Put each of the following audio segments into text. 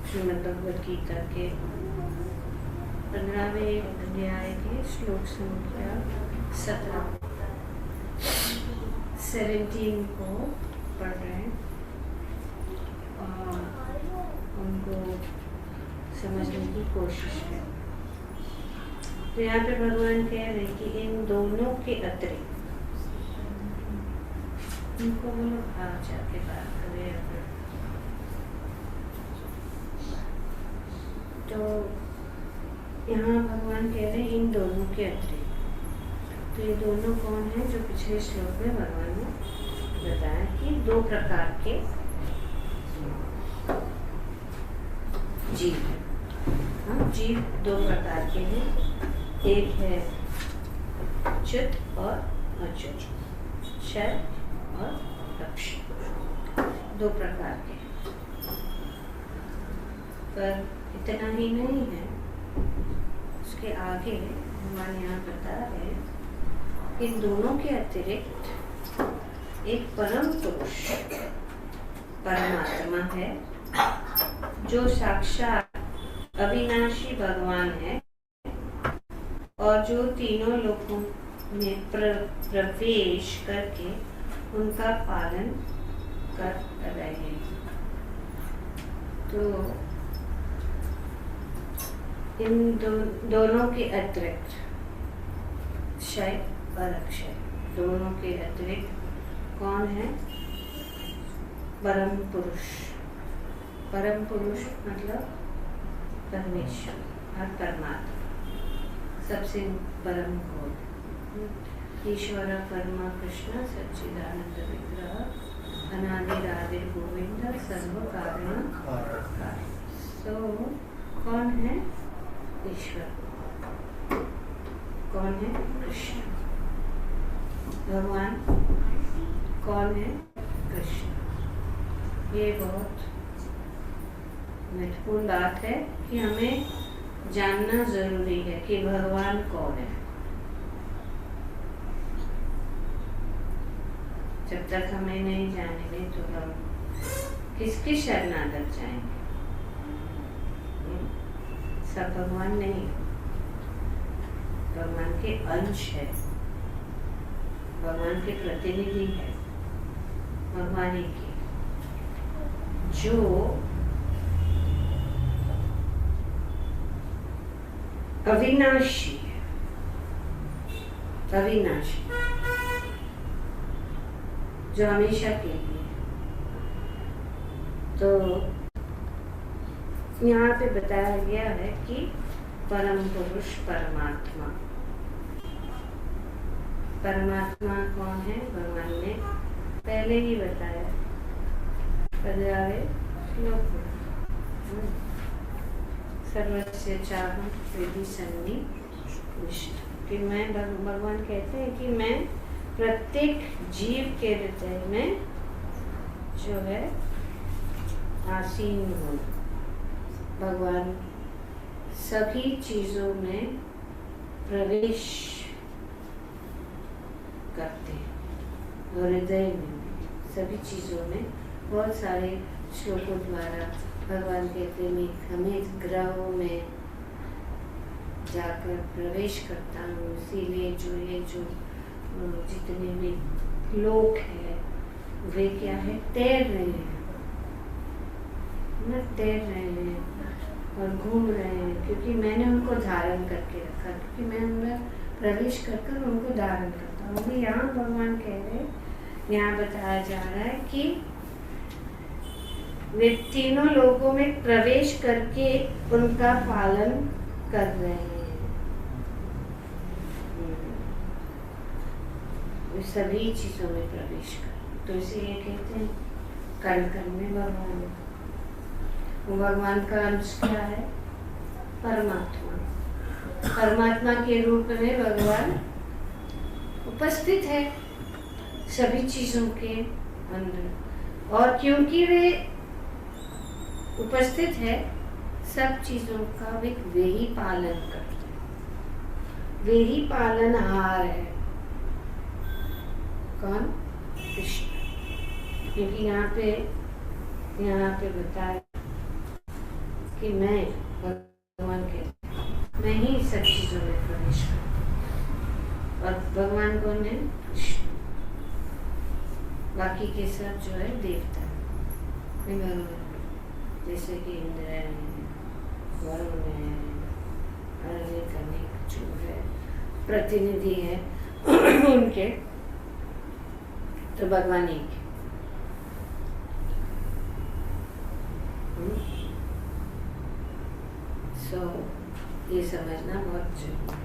श्रीमद् भगवद गीता के 15वें अध्याय के श्लोक संख्या 17 को पढ़ रहे हैं और उनको समझने की कोशिश है। तो यहाँ पे भगवान कह रहे हैं कि इन दोनों के अतिरिक्त उनको बोलो भाग जाके बात करें। तो यहाँ भगवान कह रहे हैं इन दोनों के अतिरिक्त। तो ये दोनों कौन है? जो पिछले श्लोक में भगवान ने बताया कि दो प्रकार के जीव हैं। हाँ, जीव दो प्रकार के हैं। एक है च्युत और अच्युत, क्षय और रक्षक, दो प्रकार के। पर इतना ही नहीं है, उसके आगे भगवान यहाँ बता रहे हैं इन दोनों के अतिरिक्त एक परम पुरुष परमात्मा है जो साक्षात अविनाशी भगवान है और जो तीनों लोकों में प्रवेश करके उनका पालन कर रहे हैं। तो इन दोनों के अतिरिक्त क्षय और अक्षय, दोनों के अतिरिक्त कौन है? परम पुरुष। परम पुरुष मतलब परमेश्वर और परमात्मा, सबसे परम घोर ईश्वर परमा कृष्ण सच्चिदानंद विग्रह अनादिरादिर गोविंद सर्व कारण। तो कौन है? ईश्वर। कौन है? कृष्ण। भगवान कौन है? कृष्ण। ये बहुत महत्वपूर्ण बात है कि हमें जानना जरूरी है कि भगवान कौन है। जब तक हमें नहीं जानेंगे तो हम किसकी शरणागत जाएंगे? सब भगवान नहीं, भगवान के अंश है, भगवान के प्रतिनिधि है। भगवान एक ही जो अविनाशी है, अविनाशी जो हमेशा के लिए। तो यहाँ पे बताया गया है कि परम पुरुष परमात्मा। परमात्मा कौन है? भगवान ने पहले ही बताया 15वें श्लोक में, सर्वस्य चाहं हृदि सन्निविष्ट, कि मैं, भगवान कहते हैं कि मैं प्रत्येक जीव के हृदय में जो है आसीन हूँ। भगवान सभी चीजों में प्रवेश करते हैं, हृदय में, सभी चीजों में। बहुत सारे श्लोकों द्वारा भगवान कहते हैं हमें ग्रहों में जाकर प्रवेश करता हूँ, इसीलिए जो ये जो जितने भी लोग हैं वे क्या है? तैर रहे हैं ना, तैर रहे हैं और घूम रहे हैं, क्योंकि मैंने उनको धारण करके रखा, क्योंकि मैं उनमें प्रवेश कर उनको धारण करता हूँ। अभी यहाँ भगवान कह रहे हैं, यहाँ बताया जा रहा है कि वे तीनों लोगों में प्रवेश करके उनका पालन कर रहे हैं। वे सभी चीजों में प्रवेश कर, तो इसीलिए कहते हैं कण कण में भगवान। भगवान का अंश क्या है? परमात्मा। परमात्मा के रूप में भगवान उपस्थित है सभी चीजों के अंदर, और क्योंकि वे उपस्थित है सब चीजों का वे ही पालन करते हैं, वे ही पालनहार है। कौन? कृष्ण। क्योंकि यहाँ पे बताया कि मैं, भगवान कहते मैं ही सब चीजों में प्रवेश करूं। और भगवान कौन है? बाकी के सब जो है देवता है भगवान, जैसे कि इंद्र है, वरुण है, अनेक अनेक जो है प्रतिनिधि है उनके, तो भगवान एक है। सो ये समझना बहुत जरूरी।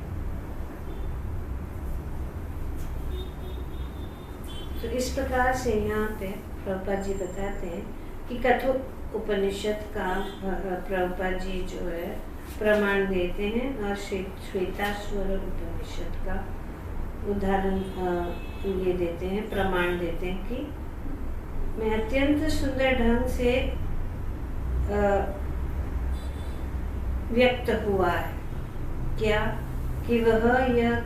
तो इस प्रकार से यहाँ पे प्रभुपाद जी बताते हैं कि कठोर उपनिषद का प्रभुपाद जी जो है प्रमाण देते हैं, और श्वेताश्वर उपनिषद का उदाहरण ये देते हैं, प्रमाण देते हैं कि मैं अत्यंत सुंदर ढंग से व्यक्त हुआ है। क्या कि वहाँ यह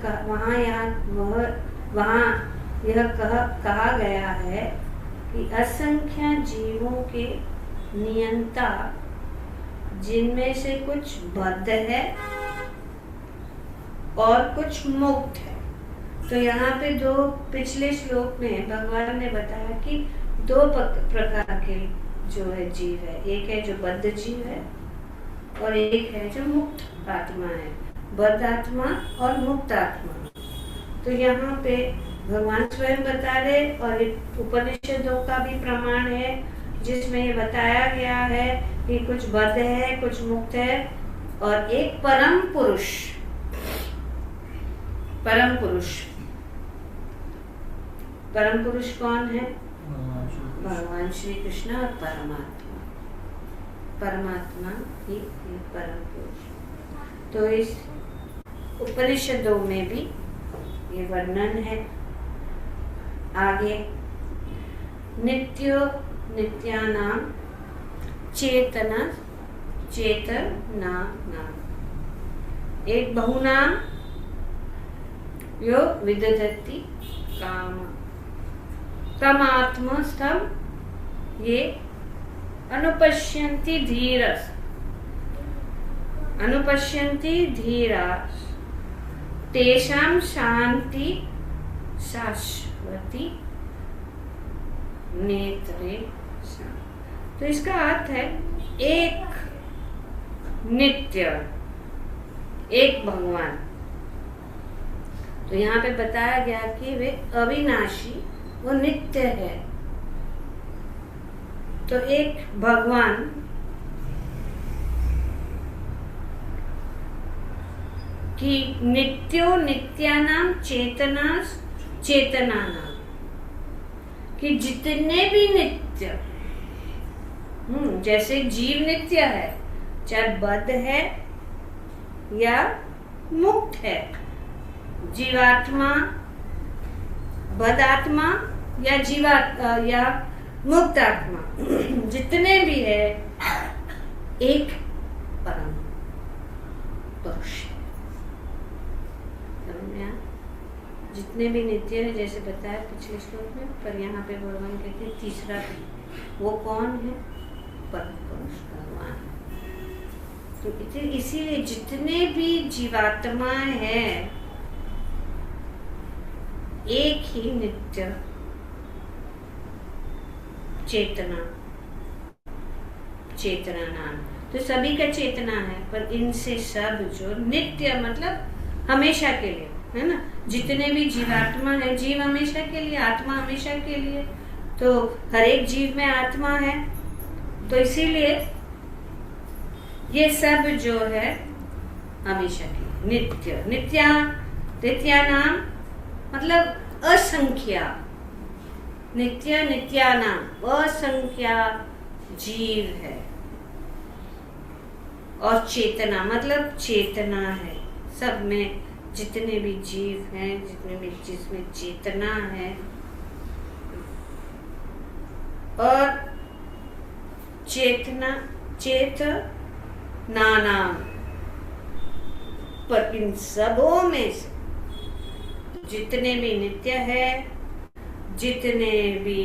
कहा गया है कि असंख्य जीवों के नियंता, जिनमें से कुछ बद्ध है और कुछ मुक्त है। तो यहाँ पे दो पिछले श्लोक में भगवान ने बताया कि दो प्रकार के जो है जीव है, एक है जो बद्ध जीव है और एक है जो मुक्त आत्मा है, बद्ध आत्मा और मुक्त आत्मा। तो यहाँ पे भगवान स्वयं बता रहे, और उपनिषदों का भी प्रमाण है जिसमें ये बताया गया है कि कुछ बद्ध है, कुछ मुक्त है, और एक परम पुरुष परम पुरुष कौन है? भगवान श्री कृष्ण और परमात्मा ही परम पुरुष। तो इस उपनिषदों में भी ये वर्णन है। आगे नित्यानां चेतना एक बहुनाम यो विदधति काम तमात्मस्थम ये अनुपश्यन्ति धीरा तेषां शांति शाश्वती नेत्रे। तो इसका अर्थ है एक नित्य, एक भगवान। तो यहाँ पे बताया गया कि वे अविनाशी, वो नित्य है। तो एक भगवान कि नित्यो नित्यानाम चेतनानाम, कि जितने भी नित्य, जैसे जीव नित्य है, चाहे बद्ध है या मुक्त है, जीवात्मा, बद्ध आत्मा या मुक्त आत्मा, जितने भी है एक परम पुरुष है। जितने भी नित्य है, जैसे बताया पिछले श्लोक में, पर यहाँ पे भगवान कहते हैं तीसरा वो कौन है? परम पुरुष भगवान। तो इसीलिए जितने भी जीवात्मा है एक ही नित्य चेतना नाम, तो सभी का चेतना है, पर इनसे सब जो नित्य मतलब हमेशा के लिए है ना। जितने भी जीवात्मा है, जीव हमेशा के लिए, आत्मा हमेशा के लिए, तो हर एक जीव में आत्मा है। तो इसीलिए ये सब जो है हमेशा के नित्य। नित्या नाम मतलब असंख्या, नित्यानाम असंख्या जीव है, और चेतना मतलब चेतना है। सब में जितने भी जीव हैं, जिसमें चेतना है, और नानाम, पर इन सबों में से जितने भी नित्य है, जितने भी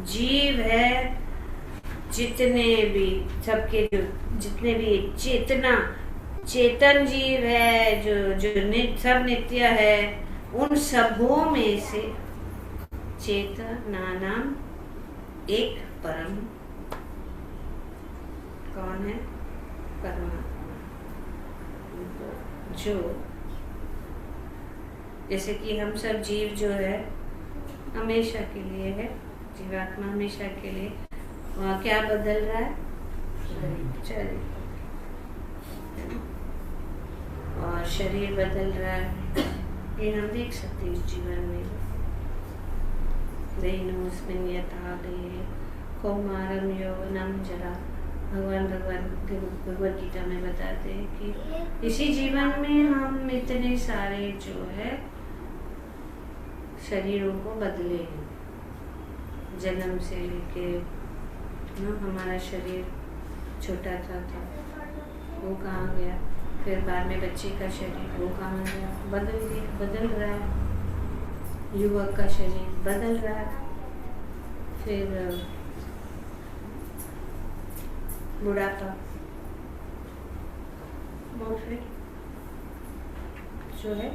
जीव है, जितने भी सबके जो जितने भी चेतन जीव है, जो सब नित्य है, उन सबों में से चेतनानाम एक परम कौन है? परमात्मा। जो जैसे कि हम सब जीव जो है हमेशा के लिए है, जीवात्मा हमेशा के लिए क्या बदल रहा है? शरीर, और शरीर बदल रहा है, ये हम देख सकते हैं इस जीवन में। देहिनोऽस्मिन् यथा देहे कौमारं यौवनं जरा। भगवान भगवद गीता में बताते हैं कि इसी जीवन में हम इतने सारे जो है शरीरों को बदले हैं। जन्म से लेके हमारा शरीर छोटा था वो कहाँ गया, फिर बाद में बच्चे का शरीर वो कहाँ गया, बदल रहा है। युवक का शरीर बदल रहा है, फिर बुढ़ापा, और फिर जो है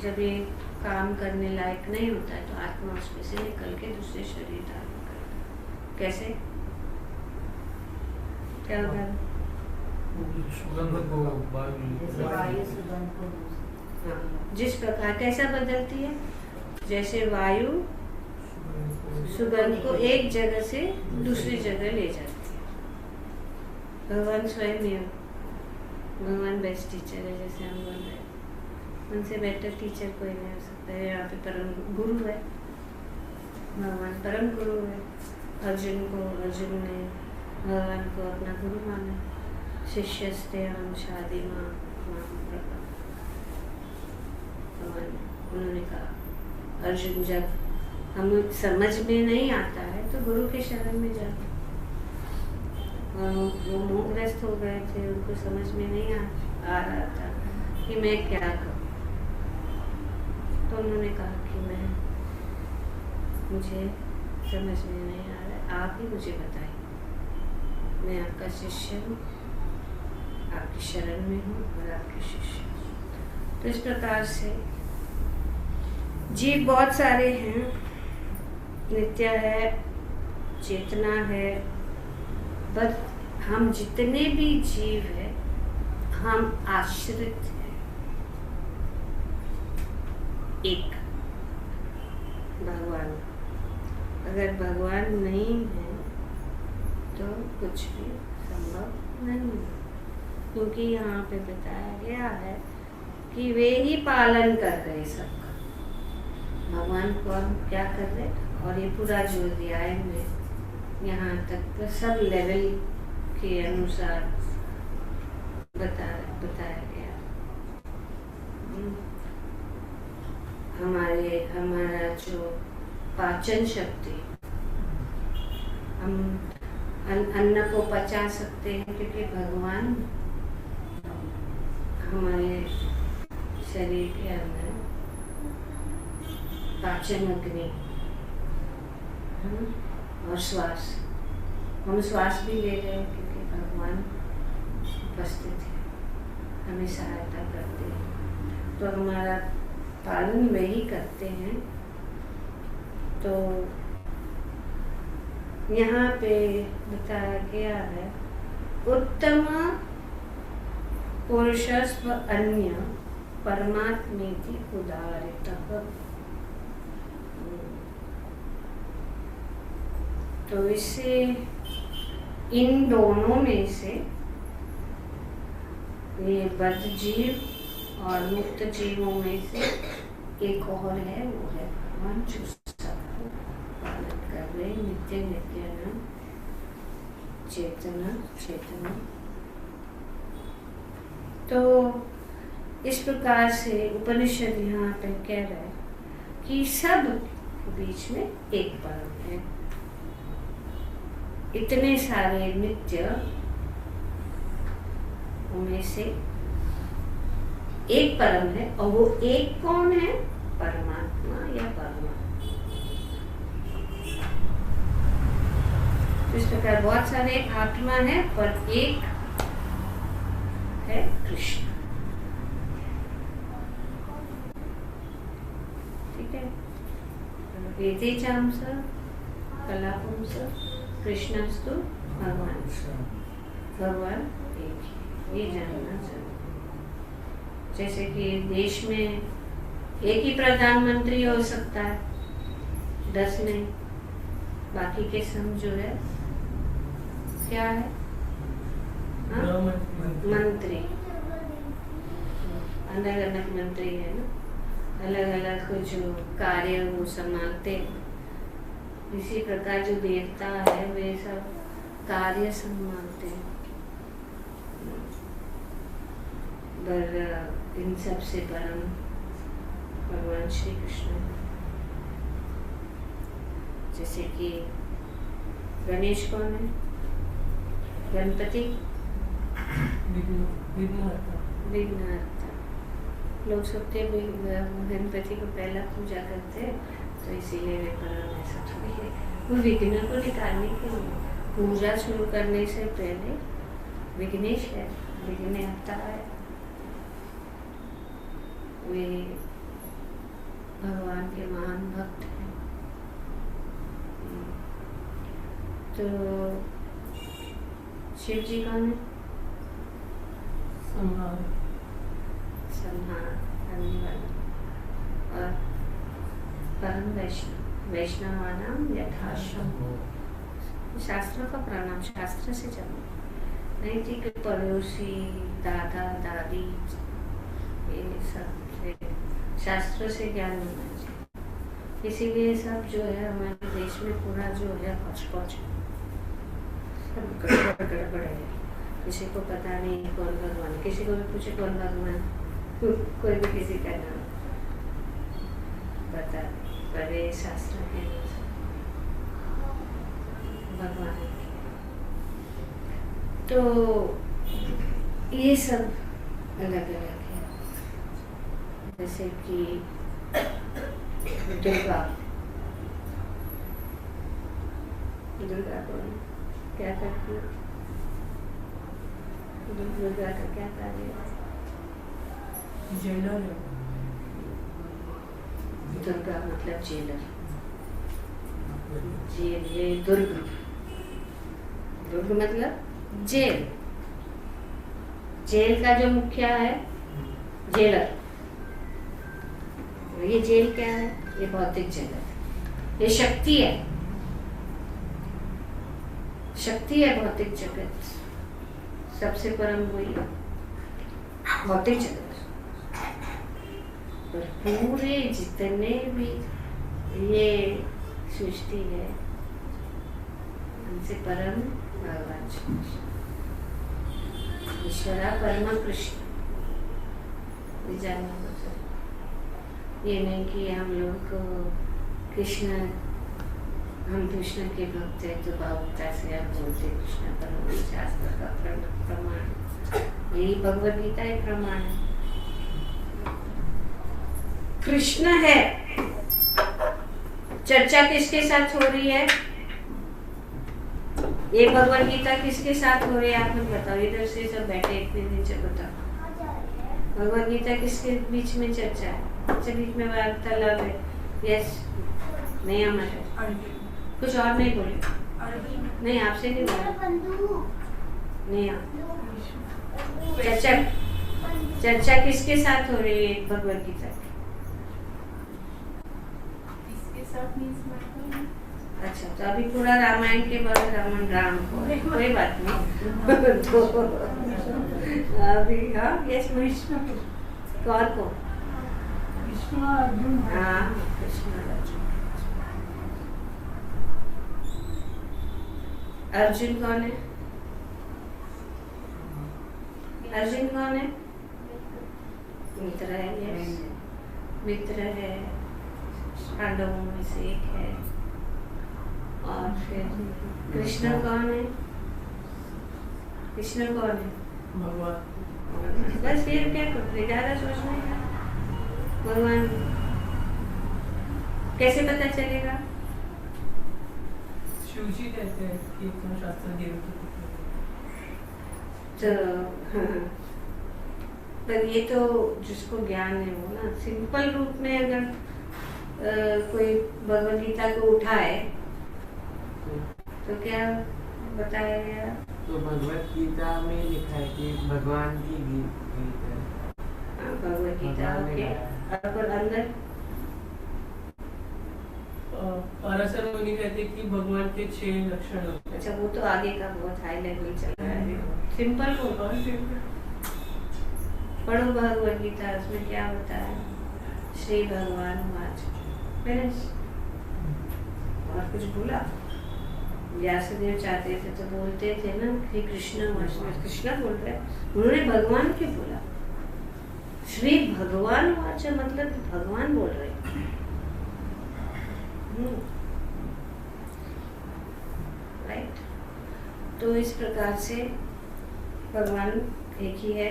जब ये काम करने लायक नहीं होता है तो आत्मा उसमें से निकल के दूसरे शरीर धारण करता है। कैसे? क्या होगा? जिस प्रकार कैसा बदलती है, जैसे वायु सुगंध को एक जगह से दूसरी जगह ले जाती है। भगवान स्वयं ही, भगवान बेस्ट टीचर है, जैसे हम बोल रहे हैं, उनसे बेटर टीचर कोई नहीं हो सकता है। यहाँ पे परम गुरु है, भगवान परम गुरु है। अर्जुन ने भगवान को अपना गुरु माना। शिष्यस्ते हम शादी माँ उन्होंने कहा, अर्जुन जब हमें समझ में नहीं आता है तो गुरु के शरण में जाते। और वो मोहग्रस्त हो गए थे, उनको समझ में नहीं आ रहा था कि मैं क्या करूं। तो उन्होंने कहा कि मुझे समझ में नहीं आ रहा है, आप ही मुझे बताइए, मैं आपका शिष्य हूँ, आपकी शरण में हूँ और आपके शिष्य हूँ। तो इस प्रकार से जीव बहुत सारे हैं, नित्य है, चेतना है, बस हम जितने भी जीव हैं हम आश्रित हैं एक भगवान। अगर भगवान नहीं है तो कुछ भी संभव नहीं है, क्योंकि यहाँ पे बताया गया है कि वे ही पालन कर रहे सबका। भगवान को हम क्या कर रहे, और ये पूरा जो अध्याय में यहाँ तक तो सब लेवल के अनुसार बताया गया। हमारा जो पाचन शक्ति, हम अन्न को पचा सकते हैं क्योंकि भगवान हमारे शरीर के अंदर पाचन अग्नि, और श्वास, हम श्वास भी ले रहे हैं क्योंकि भगवान उपस्थित है, हमें सहायता करते हैं। तो हमारा पालन वही करते हैं। तो यहाँ पे बताया गया है, उत्तम पुरुषस्व अन्य परमात्मेति उदाहरितः। तो इससे इन दोनों में से ये बद्ध जीव और मुक्त जीवों में से एक और है, वो है भगवान जो सबको पालन कर रहे, नित्य नित्यानंद चेतना। तो इस प्रकार से उपनिषद यहाँ पे कह रहा है कि सब बीच में एक परम है। इतने सारे नित्य उनमें से एक परम है, और वो एक कौन है? परमात्मा या परमात्मा। तो इस प्रकार बहुत सारे आत्मा है पर एक है कृष्ण। ठीक है, एते चांस कलापुंस कृष्णस्तु भगवान, भगवान एक ही, ये जानना चाहिए। जैसे कि देश में एक ही प्रधानमंत्री हो सकता है, 10 नहीं, बाकी के सब जो है क्या है, मंत्री, अलग अलग मंत्री है ना, अलग अलग जो कार्य वो संभालते। इसी प्रकार जो देवता है वे सब कार्य संभालते हैं। पर इन सब से परम भगवान श्री कृष्ण। जैसे कि गणेश कौन है? गणपति विघ्नहर्ता। लोग सोचते गणपति को पहला पूजा करते हैं तो इसीलिए वे परम, ऐसा थोड़ी है। वो विघ्न को निकालने के लिए पूजा शुरू करने से पहले विघ्नेश है, विघ्नहर्ता है, वे भगवान के महान भक्त हैं। तो शिव जी कौन है? संहार करने वाला। और परम वैष्णव, वैष्णवानाम यथाश्रम। शास्त्रों का प्रणाम, शास्त्र से जन्म, नहीं थी कि पड़ोसी दादा दादी, ये सब शास्त्रों से ज्ञान होना चाहिए। इसीलिए सब जो है हमारे देश में पूरा जो है हौच-पौच, सब गड़बड़ है। किसी को पता नहीं कौन भगवान, किसी को भी पूछे कौन भगवान, कोई भी किसी का नाम बता, पर ये शास्त्र है भगवान। तो ये सब अलग अलग है। जैसे कि दुर्गा, दुर्गा को क्या करती है? दुर्गा का क्या कार्य है? जेलर। दुर्गा मतलब जेलर, जेल, ये दुर्ग, दुर्ग मतलब जेल। जेल का जो मुखिया है जेलर। ये जेल क्या है? ये भौतिक जगत, ये शक्ति है, शक्ति है भौतिक जगत। सबसे परम वही भौतिक जगत। पर पूरे जितने भी ये सृष्टि है उनसे परम भगवान ईश्वरा परम कृष्ण। जानना होता, ये नहीं कि हम लोग को कृष्ण, हम कृष्ण के भक्त हैं तो भावुकता से आप बोलते कृष्ण परम। शास्त्र का प्रमाण, यही भगवद गीता एक प्रमाण है। कृष्ण है, चर्चा किसके साथ हो रही है? ये भगवद गीता किसके साथ हो रही है? आप मुझे बताओ, इधर से सब बैठे इतने दिन से बताओ, भगवद गीता किसके बीच में चर्चा है? अच्छा, बीच में वार्तालाप है। यस, नहीं हमारे कुछ और नहीं बोले, नहीं आपसे नहीं बोला, नहीं आप चर्चा किसके साथ हो रही है भगवद गीता की? अच्छा, तो अभी पूरा रामायण के बाद राम को, कोई बात नहीं। तो अभी हाँ, यस विष्णु कौन को? अर्जुन। हाँ, कृष्ण अर्जुन। अर्जुन कौन है? अर्जुन कौन है? मित्र है, यस मित्र है, पांडवों में से एक है। और फिर कृष्ण कौन है? कृष्ण कौन है? भगवान। बस फिर क्या करते, ज्यादा सोचना है। भगवान कैसे पता चलेगा? शिवजी कहते हैं कि तुम शास्त्र देव की पुत्री तो हाँ, पर ये तो जिसको ज्ञान है वो ना, सिंपल रूप में अगर कोई भगवद गीता को उठाए तो क्या बताया गया? तो भगवद गीता में लिखा है कि भगवान की गीत है। भगवद गीता के और अंदर पराशर मुनि कहते कि भगवान के 6 लक्षण होते हैं। अच्छा, वो तो आगे का बहुत हाई लेवल चल रहा है। सिंपल को पढ़ो भगवद गीता, उसमें क्या होता है? श्री भगवान वाच फिनिश। और कुछ बोला? व्यासदेव चाहते थे तो बोलते थे ना कि कृष्ण वाच, कृष्ण बोल रहे, उन्होंने भगवान क्यों बोला? श्री भगवान वाच मतलब भगवान बोल रहे। राइट। तो इस प्रकार से भगवान एक ही है,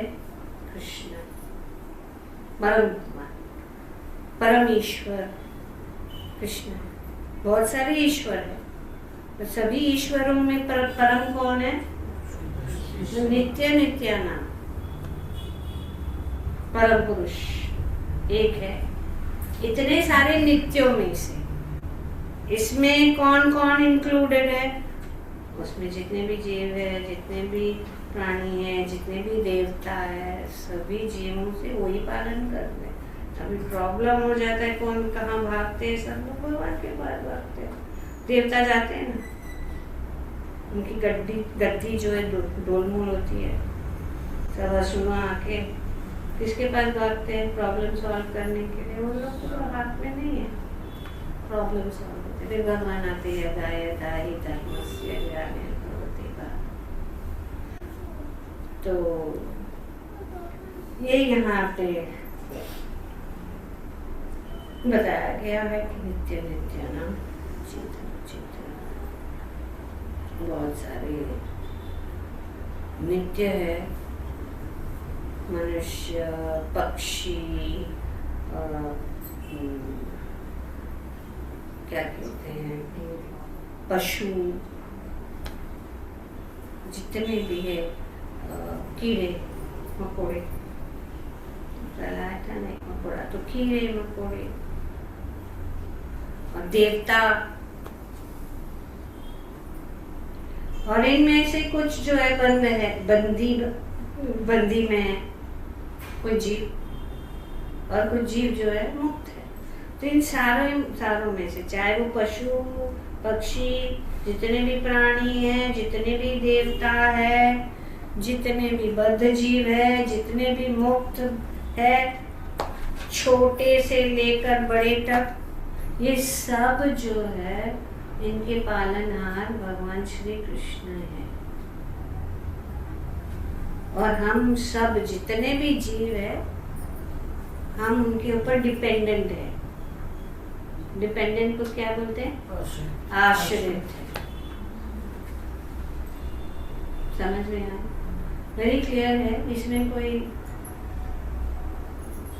कृष्ण परम भगवान, परम ईश्वर कृष्ण। बहुत सारे ईश्वर है, तो सभी ईश्वरों में परम कौन है? नित्य नित्यानाम परम पुरुष एक है। इतने सारे नित्यों में से इसमें कौन कौन इंक्लूडेड है? उसमें जितने भी जीव है, जितने भी प्राणी है, जितने भी देवता है, सभी जीवों से वही पालन कर रहे हैं। अभी प्रॉब्लम हो जाता है, कौन कहाँ भागते हैं? सब लोग भगवान के पास भागते हैं। देवता जाते हैं ना, उनकी गद्दी जो है डोलमोल होती है, सब असुमा आके किसके पास भागते हैं? प्रॉब्लम सॉल्व करने के लिए। उन लोग तो हाथ में नहीं है प्रॉब्लम सॉल्व होते। फिर भगवान आते हैं, दायता ही धर्मस्य ज्ञाने भवति वा। तो ये यहाँ पे बताया गया है कि नित्य नित्यानाम चेतन चेतन। बहुत सारे नित्य है, मनुष्य, पक्षी, क्या कहते हैं, पशु, जितने भी है, कीड़े मकोड़े, था नहीं मकोड़ा, तो कीड़े मकोड़े और देवता। और इनमें से कुछ जो है बंद है, बंदी में है कोई जीव, और कुछ जीव जो है मुक्त है। तो इन सारों में से, चाहे वो पशु पक्षी, जितने भी प्राणी हैं, जितने भी देवता है, जितने भी बद्ध जीव है, जितने भी मुक्त है, छोटे से लेकर बड़े तक, ये सब जो है इनके पालनहार भगवान श्री कृष्ण है। और हम सब जितने भी जीव है, हम उनके ऊपर डिपेंडेंट है। डिपेंडेंट को क्या बोलते हैं? आश्रित है। समझ में आया? वेरी क्लियर है, इसमें कोई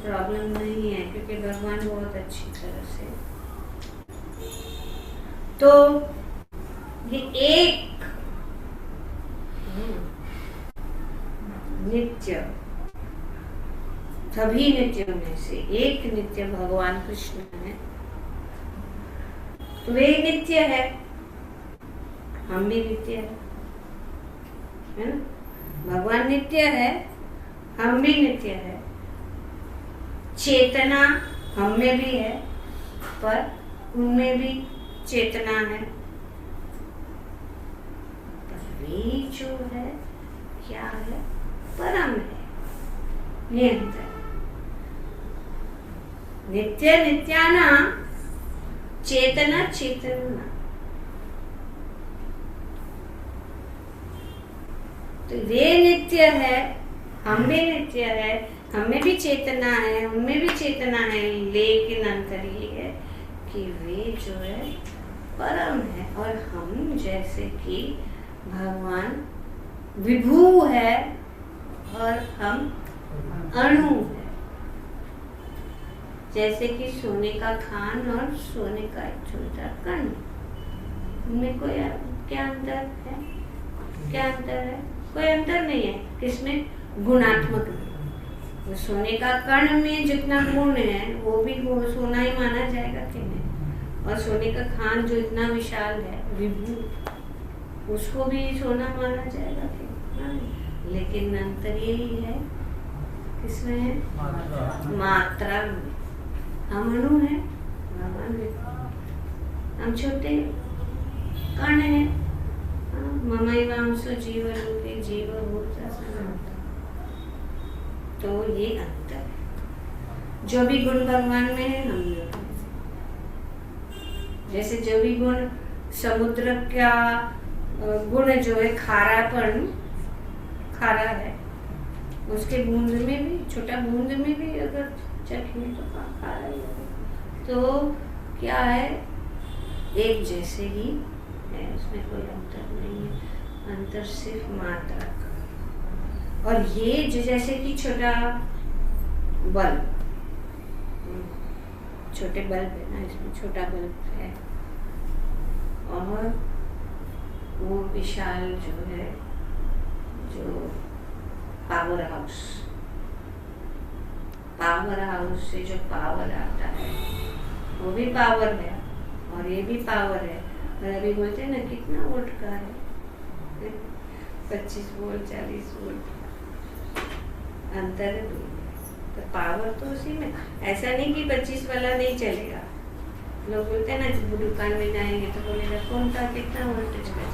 प्रॉब्लम नहीं है, क्योंकि भगवान बहुत अच्छी तरह से। तो ये एक नित्य, सभी नित्यों में से एक नित्य भगवान कृष्ण है। तो वे नित्य है, हम भी नित्य है ना? भगवान नित्य है, हम भी नित्य है। चेतना हम में भी है, पर उनमें भी चेतना है। पर वे जो है क्या है? परम है। ये अंतर। नित्य नित्यानाम चेतना चेतना। तो वे नित्य है, हम भी नित्य है, हमें भी चेतना है, उनमें भी चेतना है, लेकिन अंतर ये है कि वे जो है परम है, और हम जैसे कि भगवान विभू है और हम अणु है। जैसे कि सोने का खान और सोने का एक छोटा कण, उनमें कोई क्या अंतर है? क्या अंतर है? कोई अंतर नहीं है। किसमें? गुणात्मक में। वो सोने का कण में जितना गुण है वो भी वो सोना ही माना जाएगा कि नहीं? और सोने का खान जो इतना विशाल है, विभू, उसको भी सोना माना जाएगा कि नहीं? लेकिन अंतर यही है, किसमें है? मात्रा में। हम अणु है, भगवान हम छोटे कण है। ममैवांसो जीवलोके जीवभूता सनातन। तो ये अंतर है। जो भी गुण भगवान में है हम लोग में। जैसे जो भी गुण समुद्र का गुण जो है खारापन, खारा है, उसके बूंद में भी, छोटा बूंद में भी अगर चखें तो खारा ही है। तो क्या है? एक जैसे ही है, उसमें कोई अंतर नहीं है। अंतर सिर्फ मात्रा का। और ये जैसे कि छोटा बल्ब, छोटे बल्ब है ना, इसमें छोटा बल्ब है, और वो विशाल जो है, जो पावर हाउस से जो पावर आता है वो भी पावर है और ये भी पावर है। और अभी बोलते हैं ना कितना वोल्ट का है, 25 वोल्ट 40 वोल्ट अंतर है। तो पावर तो उसी में। ऐसा नहीं कि 25 वाला नहीं चलेगा। लोग बोलते हैं ना दुकान में जाएंगे तो बोलेगा कौन सा कितना वोल्टेज का,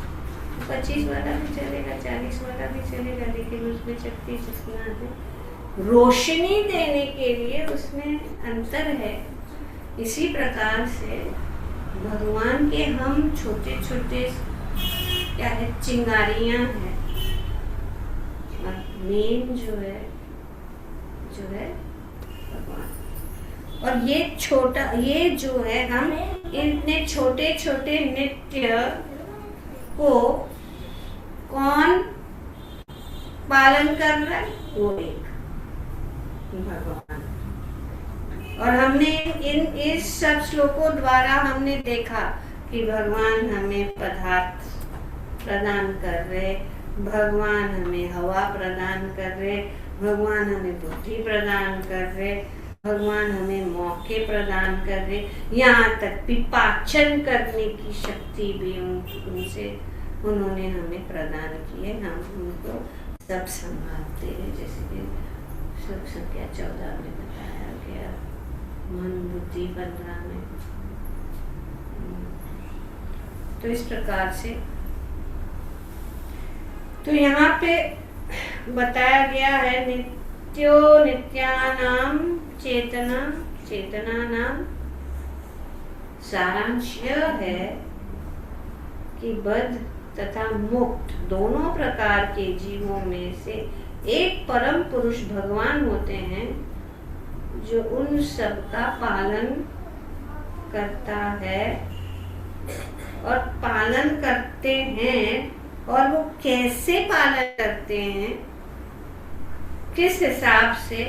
25 वाला भी चलेगा 40 वाला भी चलेगा, लेकिन उसमें शक्ति जितना है रोशनी देने के लिए उसमें अंतर है। इसी प्रकार से भगवान के हम छोटे छोटे क्या है, चिंगारियां हैं, और मेन जो है भगवान। और ये छोटा, ये जो है हम इतने छोटे छोटे नित्य को कौन पालन कर रहा है? वो एक भगवान। और हमने इस सब श्लोकों द्वारा हमने देखा कि भगवान हमें पदार्थ प्रदान कर रहे, भगवान हमें हवा प्रदान कर रहे, भगवान हमें बुद्धि प्रदान कर रहे, भगवान हमें मौके प्रदान कर रहे, यहाँ तक कि पाचन करने की शक्ति भी उनसे उन्होंने हमें प्रदान की है। हम उनको सब संभालते हैं, जैसे कि श्लोक संख्या 14 में बताया गया, मन बुद्धि 15 में। तो इस प्रकार से तो यहाँ पे बताया गया है नित्यो नित्यानाम चेतना, चेतना नाम सारांश यह है कि बद्ध तथा मुक्त दोनों प्रकार के जीवों में से एक परम पुरुष भगवान होते हैं, जो उन सब का पालन करता है और पालन करते हैं। और वो कैसे पालन करते हैं, किस हिसाब से?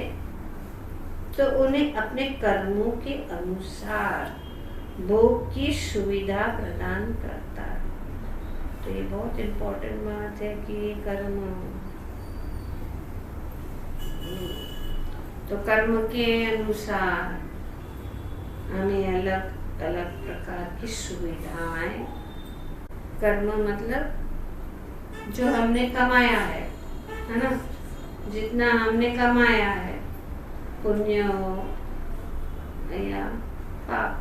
तो उन्हें अपने कर्मों के अनुसार भोग की सुविधा प्रदान करता है। तो ये बहुत इम्पोर्टेंट बात है कि ये कर्म, तो कर्म के अनुसार हमें अलग अलग प्रकार की सुविधाएं, कर्म मतलब जो हमने कमाया है ना, जितना हमने कमाया है, पुण्य हो या पाप,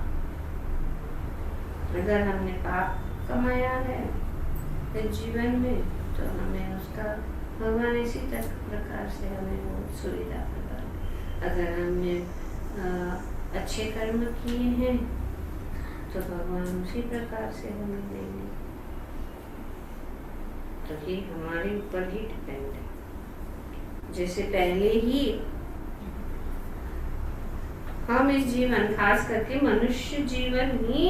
अगर हमने पाप कमाया है इस जीवन में तो हमें उसका भगवान इसी प्रकार से हमें वो सुविधा प्रदान। अगर हमने अच्छे कर्म किए हैं तो भगवान उसी प्रकार से हमें देंगे। तो ये हमारे ऊपर ही डिपेंड है। जैसे पहले ही हम इस जीवन, खास करके मनुष्य जीवन ही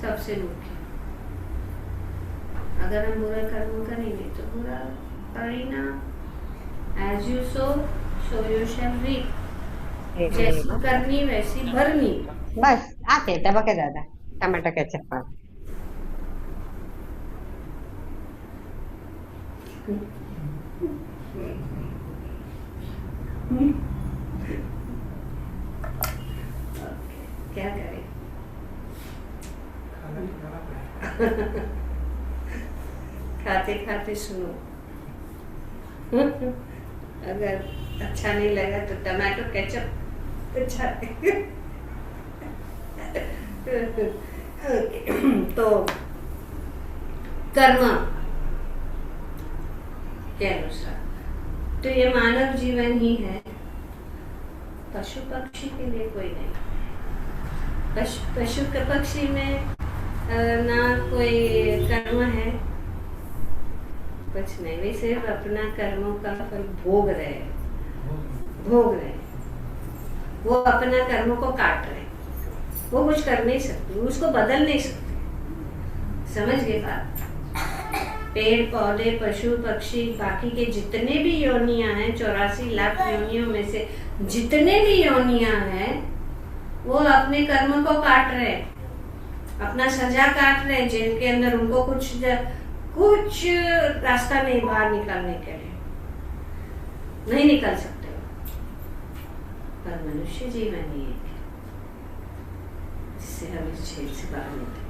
सबसे मुख्य। अगर हम बुरा कर्म करेंगे तो बुरा परिणाम, as you sow, so you shall reap। जैसी करनी वैसी भरनी। बस आते तब के दादा टमाटो केचप पाव। क्या करें? खाना खिलाना पड़ेगा। खाते खाते सुनो। अगर अच्छा नहीं लगा तो टमाटो केचप अच्छा है। तो कर्म के अनुसार तो ये मानव जीवन ही है, पशु पक्षी के लिए कोई नहीं। पशु के पक्षी में ना कोई कर्म है, कुछ नहीं, वे सिर्फ अपना कर्मों का फल भोग रहे हैं। वो अपना कर्मों को काट रहे हैं, वो कुछ कर नहीं सकते, उसको बदल नहीं सकते। समझ गए बात? पेड़ पौधे पशु पक्षी बाकी के जितने भी योनियां हैं, 84 लाख योनियों में से जितने भी योनियां हैं, वो अपने कर्म को काट रहे हैं, अपना सजा काट रहे हैं, जिनके अंदर उनको कुछ रास्ता नहीं बाहर निकालने के लिए, नहीं निकल सकते हो। पर मनुष्य जीवन ही एक है जिससे हम इस छेद से बाहर निकले।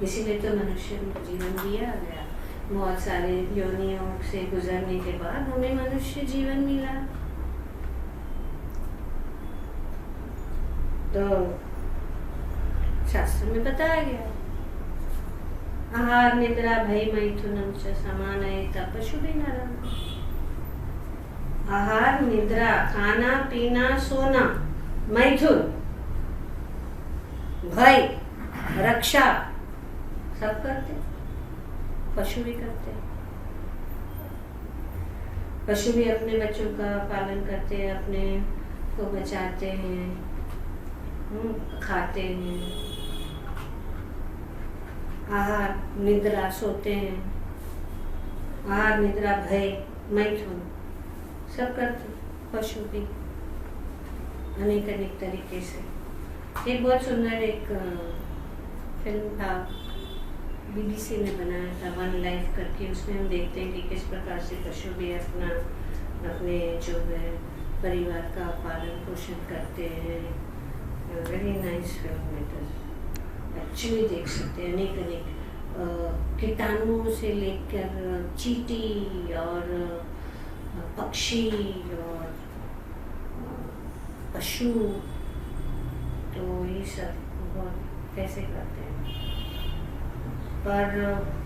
इसीलिए तो मनुष्य जीवन दिया गया। बहुत सारे योनियों से गुजरने के बाद हमें मनुष्य जीवन मिला। तो शास्त्र में बताया गया, आहार निद्रा भय मैथुनम च समानयेत पशुभिः नरः। आहार निद्रा, खाना पीना सोना, मैथुन, भय, रक्षा सब करते, पशु भी करते। पशु भी अपने बच्चों का पालन करते हैं, अपने को बचाते हैं, खाते हैं, आहार निद्रा सोते हैं, आहार निद्रा भय मैथुन सब करते पशु भी अनेक अनेक तरीके से। एक बहुत सुंदर एक फिल्म था, BBC ने बनाया था, वन लाइफ करके। उसमें हम देखते हैं कि किस प्रकार से पशु भी अपने जो है परिवार का पालन पोषण करते हैं। Very nice film it is, actually देख सकते हैं। अनेक अनेक कीटाणुओं से लेकर चींटी और पक्षी और पशु, तो ये सब बहुत कैसे करते हैं, पर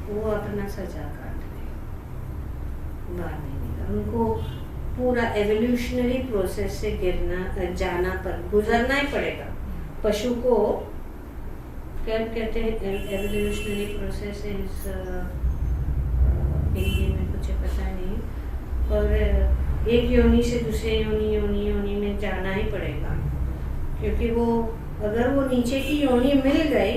वो अपना सजा काट रहे, बाहर नहीं निकल। उनको पूरा एवोल्यूशनरी प्रोसेस से गुजरना ही पड़ेगा। पशु को क्या कहते हैं, एवोल्यूशनरी प्रोसेस इज हिंदी में कुछ पता नहीं, और एक योनि से दूसरे योनि में जाना ही पड़ेगा, क्योंकि वो अगर वो नीचे की योनि मिल गई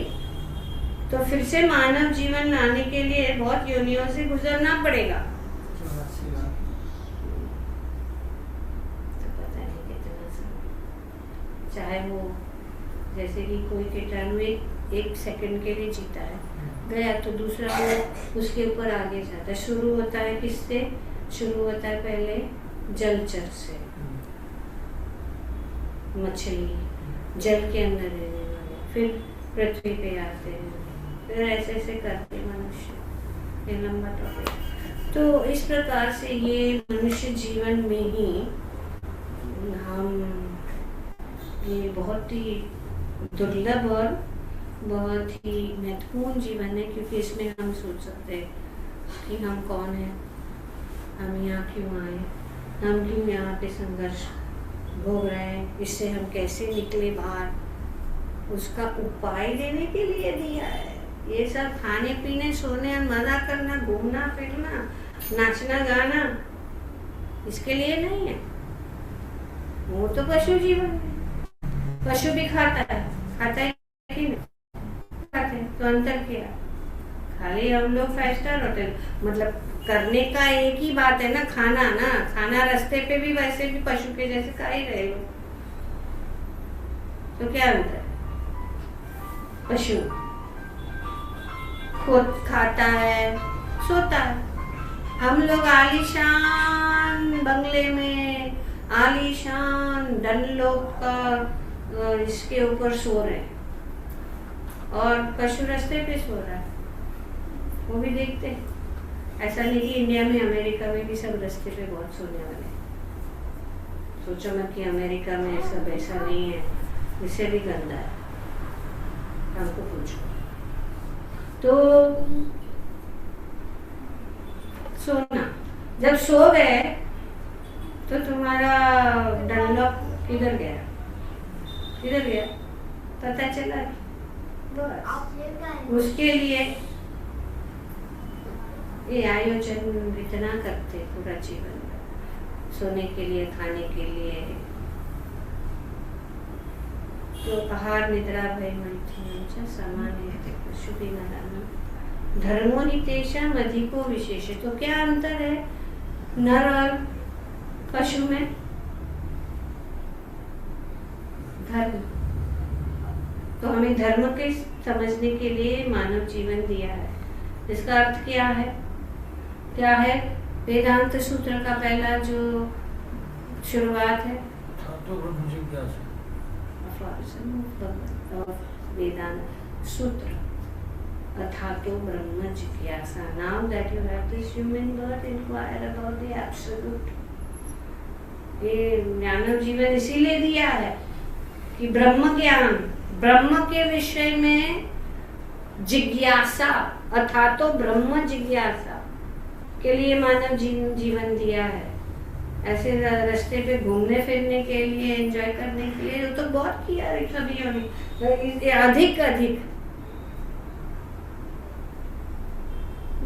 तो फिर से मानव जीवन लाने के लिए बहुत योनियों से गुजरना पड़ेगा। तो पता नहीं कितना समय, चाहे वो जैसे कि कोई कीटाणु एक सेकंड के लिए जीता है, गया तो दूसरा वो उसके ऊपर आगे जाता है। शुरू होता है किससे? शुरू होता है पहले जलचर से, मछली जल के अंदर रहने वाले, फिर पृथ्वी पे आते हैं, फिर ऐसे ऐसे करते मनुष्य। ये लंबा टॉपिक। तो इस प्रकार से ये मनुष्य जीवन में ही हम ये बहुत ही दुर्लभ और बहुत ही महत्वपूर्ण जीवन है, क्योंकि इसमें हम सोच सकते हैं कि हम कौन हैं, हम यहाँ क्यों आए, हम क्यों यहाँ पे संघर्ष भोग रहे हैं, इससे हम कैसे निकले बाहर, उसका उपाय देने के लिए दिया है। ये सब खाने पीने सोने मजा करना घूमना फिरना नाचना गाना इसके लिए नहीं है। वो तो पशु जीवन है। पशु भी खाता है कि नहीं खाते हैं, तो अंतर क्या? खाली हम लोग 5 स्टार होटल, मतलब करने का एक ही बात है ना, खाना रास्ते पे भी वैसे भी पशु के जैसे खा ही रहे हो, तो क्या अंतर है? पशु खुद खाता है, सोता है। हम लोग आलीशान बंगले में, आलीशान डनलोप का इसके ऊपर सो रहे हैं, और पशु रास्ते पे सो रहा है, वो भी देखते हैं। ऐसा नहीं कि इंडिया में, अमेरिका में भी सब रास्ते पे बहुत सोने वाले हैं। सोचो मत कि अमेरिका में सब ऐसा नहीं है, इससे भी गंदा है। हमको पूछो तो सोना, जब सो गए तो तुम्हारा डनलॉप किधर गया, किधर गया पता चला। बस उसके लिए ये आयोजन इतना करते पूरा जीवन, सोने के लिए, खाने के लिए। तो आहार निद्रा भय मैथुन सामान्य पशु भी नराना धर्मो नितेशम अधिको विशेष। तो क्या अंतर है नर और पशु में? धर्म। तो हमें धर्म के समझने के लिए मानव जीवन दिया है। इसका अर्थ क्या है? क्या है? वेदांत सूत्र का पहला जो शुरुआत है, वेदांत सूत्र, अथातो ब्रह्म जिज्ञासा। Now that you have this human birth, inquire about the absolute. ये मानव जीवन इसीलिए दिया है कि ब्रह्म ज्ञान, ब्रह्म के विषय में जिज्ञासा, अथातो ब्रह्म जिज्ञासा के लिए मानव जीवन दिया है। ऐसे रास्ते पे घूमने फिरने के लिए, एंजॉय करने के लिए तो बहुत किया है सभी ने, अधिक अधिक।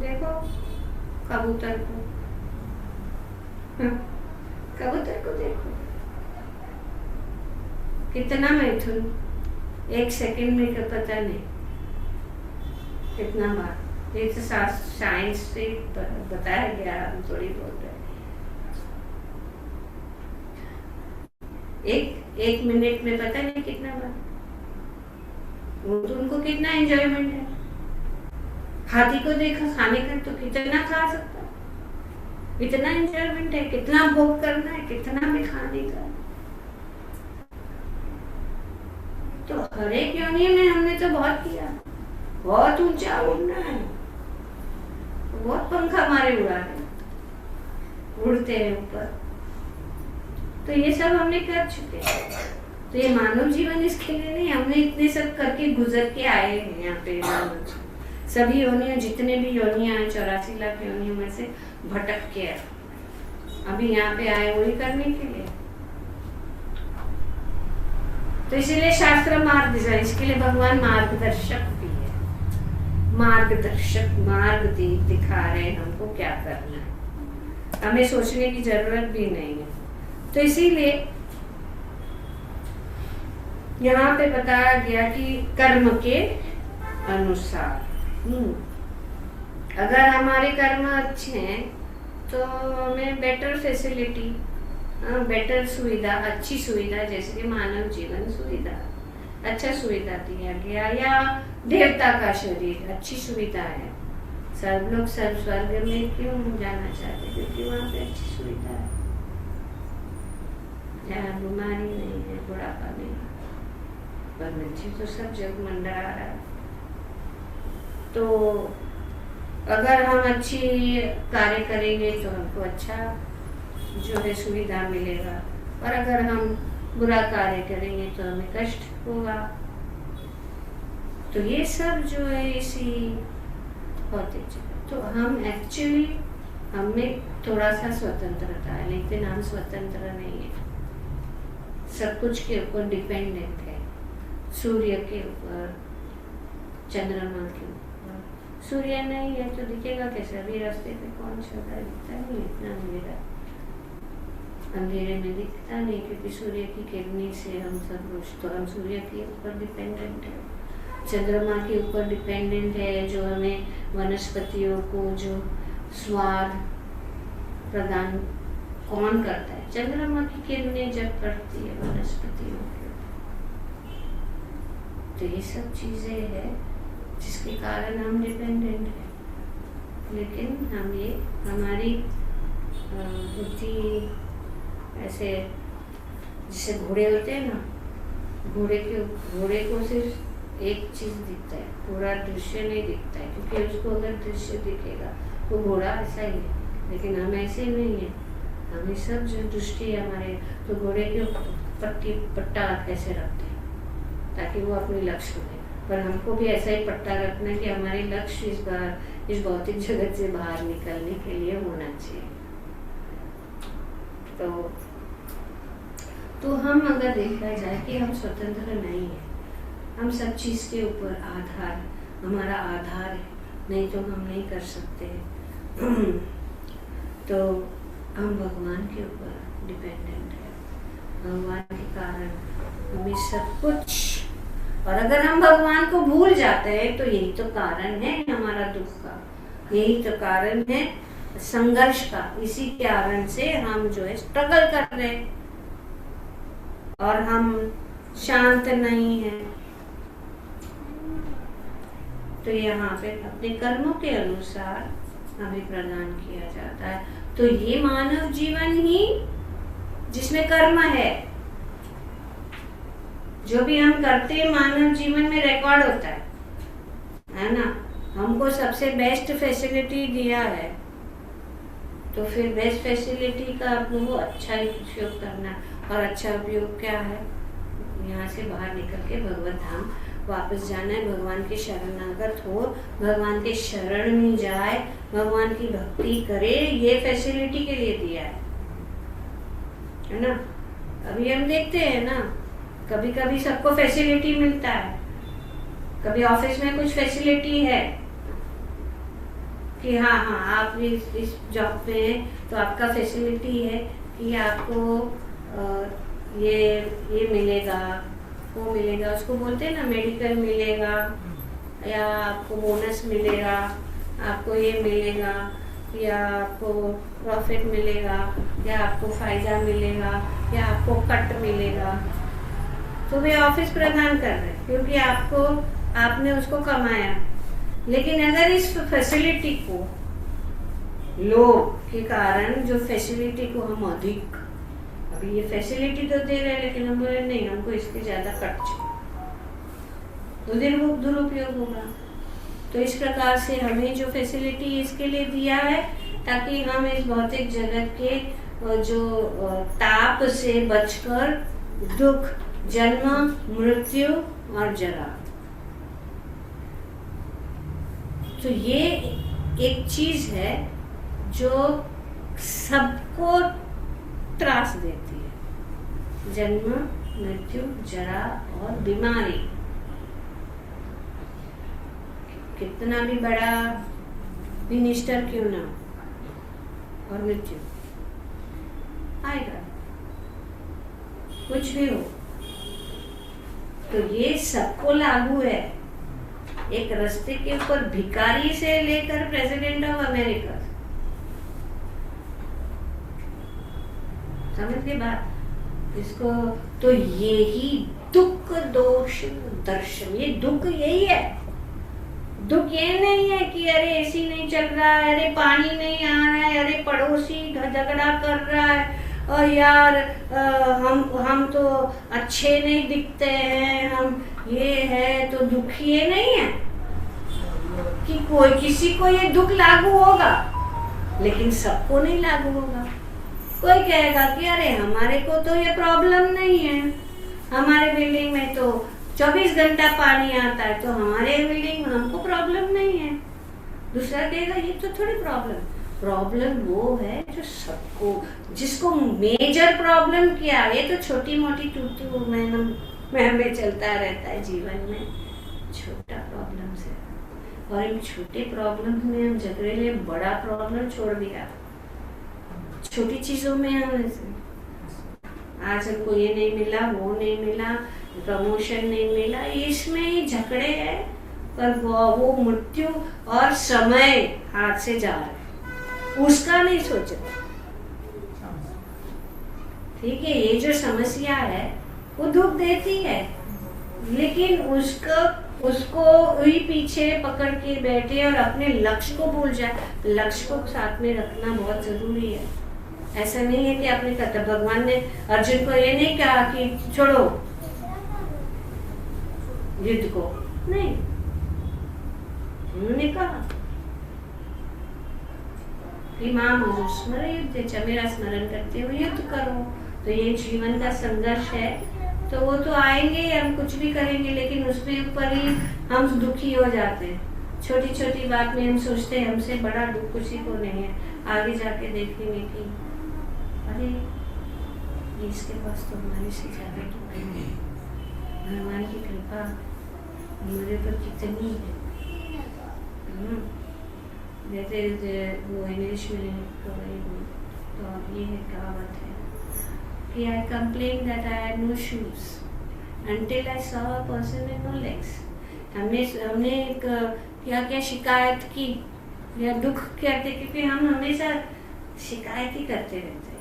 देखो कबूतर को, कबूतर को देखो कितना मैथुन, एक सेकंड में का पता नहीं कितना बार। ये तो साइंस से बताया गया, हम थोड़ी बोल रहे हैं। एक मिनट में पता नहीं कितना बार। वो तो उनको कितना एंजॉयमेंट है। हाथी को देखा खाने का तो कितना खा सकता, कितना एंजॉयमेंट है, कितना भोग करना है, कितना भी खाने का। तो हर एक योनि में हमने तो बहुत किया, बहुत ऊंचा उड़ना है, बहुत पंखा हमारे उड़ा रहे, उड़ते हैं ऊपर। तो ये सब हमने कर चुके हैं। तो ये मानव जीवन इसके लिए नहीं, हमने इतने सब करके गुजर के आए हैं यहाँ पे। सभी योनियां, जितने भी योनियां हैं, 84 लाख योनियों में से भटक के अभी यहाँ पे आए वही करने के लिए। तो इसीलिए शास्त्र मार्ग, इसके लिए भगवान मार्गदर्शक भी है। मार्गदर्शक, मार्ग दिखा रहे हमको क्या करना है, हमें सोचने की जरूरत भी नहीं है। तो इसीलिए यहाँ पे बताया गया कि कर्म के अनुसार, अगर हमारे कर्म अच्छे हैं तो हमें बेटर फैसिलिटी, बेटर सुविधा, अच्छी सुविधा, जैसे कि मानव जीवन सुविधा, अच्छा सुविधा दिया गया, या देवता का शरीर, अच्छी सुविधा है। सब लोग सब स्वर्ग में क्यों जाना चाहते? क्योंकि वहाँ पे अच्छी सुविधा है, जहाँ बीमारी नहीं है, बुढ़ापा नहीं, पर बच्चे तो सब जग मंडरा रहा है। तो अगर हम अच्छी कार्य करेंगे तो हमको अच्छा जो है सुविधा मिलेगा, और अगर हम बुरा कार्य करेंगे तो हमें कष्ट होगा। तो ये सब जो है इसी होते चले। तो हम एक्चुअली, हमें थोड़ा सा स्वतंत्रता है, लेकिन हम स्वतंत्र नहीं है, सब कुछ के ऊपर डिपेंडेंट है। सूर्य के ऊपर, चंद्रमा के ऊपर। सूर्य नहीं है तो दिखेगा कैसे? अभी रास्ते पे कौन चल रहा है? दिखता नहीं, इतना अंधेरा, अंधेरे में दिखता नहीं, क्योंकि सूर्य की किरणें से हम सब कुछ, तो हम सूर्य के ऊपर डिपेंडेंट है। चंद्रमा के ऊपर डिपेंडेंट है, जो हमें वनस्पतियों को जो स्वाद प्रदान कौन करता है? चंद्रमा की किरणें जब पड़ती है वनस्पतियों के, तो ये सब चीजें हैं जिसके कारण हम डिपेंडेंट हैं। लेकिन हम ये हमारी बुद्धि ऐसे, जैसे घोड़े होते हैं ना, घोड़े को सिर्फ एक चीज दिखता है, पूरा दृश्य नहीं दिखता है, क्योंकि उसको अगर दृश्य दिखेगा तो घोड़ा ऐसा ही है। लेकिन हम ऐसे नहीं है, हमें सब जो दृष्टि है हमारे, तो घोड़े के पट्टा कैसे रखते हैं ताकि वो अपने लक्ष्य को दे, पर हमको भी ऐसा ही पट्टा रखना है कि हमारे लक्ष्य इस भौतिक जगत से बाहर निकलने के लिए होना चाहिए। तो हम अगर देखा जाए कि हम स्वतंत्र नहीं है, हम सब चीज के ऊपर आधार, हमारा आधार है, नहीं तो हम नहीं कर सकते। तो हम भगवान के ऊपर डिपेंडेंट है, भगवान के कारण हमें सब कुछ। और अगर हम भगवान को भूल जाते हैं तो यही तो कारण है हमारा दुख का, यही तो कारण है संघर्ष का। इसी कारण से हम जो है स्ट्रगल कर रहे हैं और हम शांत नहीं है। तो यहाँ पे अपने कर्मों के अनुसार हमें प्रदान किया जाता है। तो ये मानव जीवन ही जिसमें कर्म है, जो भी हम करते हैं मानव जीवन में रिकॉर्ड होता है ना। हमको सबसे बेस्ट फैसिलिटी दिया है, तो फिर बेस्ट फैसिलिटी का आपको अच्छा ही उपयोग करना है। और अच्छा उपयोग क्या है? यहाँ से बाहर निकल के भगवत धाम वापस जाना है, भगवान के शरणागत हो, भगवान के शरण में जाए, भगवान की भक्ति करे, ये फैसिलिटी के लिए दिया है ना। अभी हम देखते हैं ना, कभी कभी सबको फैसिलिटी मिलता है, कभी ऑफिस में कुछ फैसिलिटी है कि हाँ आप इस जॉब पे हैं तो आपका फैसिलिटी है कि आपको ये मिलेगा, वो मिलेगा, उसको बोलते हैं ना मेडिकल मिलेगा, या आपको बोनस मिलेगा, आपको ये मिलेगा, या आपको प्रॉफिट मिलेगा, या आपको फायदा मिलेगा, या आपको कट मिलेगा। तो वे ऑफिस प्रदान कर रहे हैं क्योंकि आपने उसको कमाया। लेकिन अगर इस फैसिलिटी को लोभ के कारण, जो फैसिलिटी को हम अधिक, अभी ये फैसिलिटी तो दे रहे हैं लेकिन हम बोले नहीं, हमको इसके ज्यादा कट चाहिए, तो दुरुपयोग होगा। तो इस प्रकार से हमें जो फैसिलिटी इसके लिए दिया है ताकि हम इस भौतिक जगत के जो ताप से बचकर दुख, जन्म, मृत्यु और जरा, तो ये एक चीज है जो सबको त्रास देती है, जन्म, मृत्यु, जरा और बीमारी। कितना भी बड़ा मिनिस्टर क्यों ना हो, और मृत्यु आएगा, कुछ भी हो। तो ये सबको लागू है, एक रास्ते के ऊपर भिखारी से लेकर प्रेसिडेंट ऑफ अमेरिका, समझ के बात इसको। तो यही दुख दोष दर्शन, ये दुख यही है। दुख ये नहीं है कि अरे एसी नहीं चल रहा है, अरे पानी नहीं आ रहा है, अरे पड़ोसी झगड़ा कर रहा है, और यार हम तो अच्छे नहीं दिखते हैं, हम ये है, तो दुख ये नहीं है कि कोई किसी को ये दुख लागू होगा, लेकिन सबको नहीं लागू होगा। कोई कहेगा कि अरे हमारे को तो ये प्रॉब्लम नहीं है, हमारे बिल्डिंग में तो 24 घंटा पानी आता है, तो हमारे बिल्डिंग में हमको प्रॉब्लम नहीं है। दूसरा कहेगा ये तो थोड़ी प्रॉब्लम वो है जो सबको, जिसको मेजर प्रॉब्लम क्या, ये तो छोटी मोटी टूटू में चलता रहता है जीवन में, छोटा प्रॉब्लम से। और इन छोटे प्रॉब्लम में हम झगड़े लिए बड़ा प्रॉब्लम छोड़ दिया। छोटी चीजों में हम आज हमको ये नहीं मिला, वो नहीं मिला, प्रमोशन नहीं मिला, इसमें ही झगड़े हैं। पर वो मृत्यु और समय हाथ से जा रहे, उसका नहीं सोचा। ठीक है, ये जो समस्या है वो दुख देती है, लेकिन उसको ही पीछे पकड़ के बैठे और अपने लक्ष्य को भूल जाए। लक्ष्य को साथ में रखना बहुत जरूरी है। ऐसा नहीं है कि आपने कहा, भगवान ने अर्जुन को ये नहीं कहा कि छोड़ो युद्ध को, नहीं, उन्होंने कहा कि मां मुझे स्मरण युद्ध, मेरा स्मरण करते हुए युद्ध करो। तो ये जीवन का संघर्ष है, तो वो तो आएंगे, हम कुछ भी करेंगे, लेकिन उसमें ऊपर ही हम दुखी हो जाते हैं। छोटी छोटी बात में हम सोचते हैं हमसे बड़ा दुख किसी को नहीं है। आगे जाके देखेंगे कि अरे इसके पास तो हमारे से ज्यादा दुख है। भगवान की कृपा हमारे पर कितनी है। जैसे वो इंग्लिश में तो ये कहावत है कि I complained that I had no shoes until I saw a person with no legs. हमने क्या शिकायत की या दुख कहते, क्योंकि हम हमेशा शिकायत ही करते रहते हैं।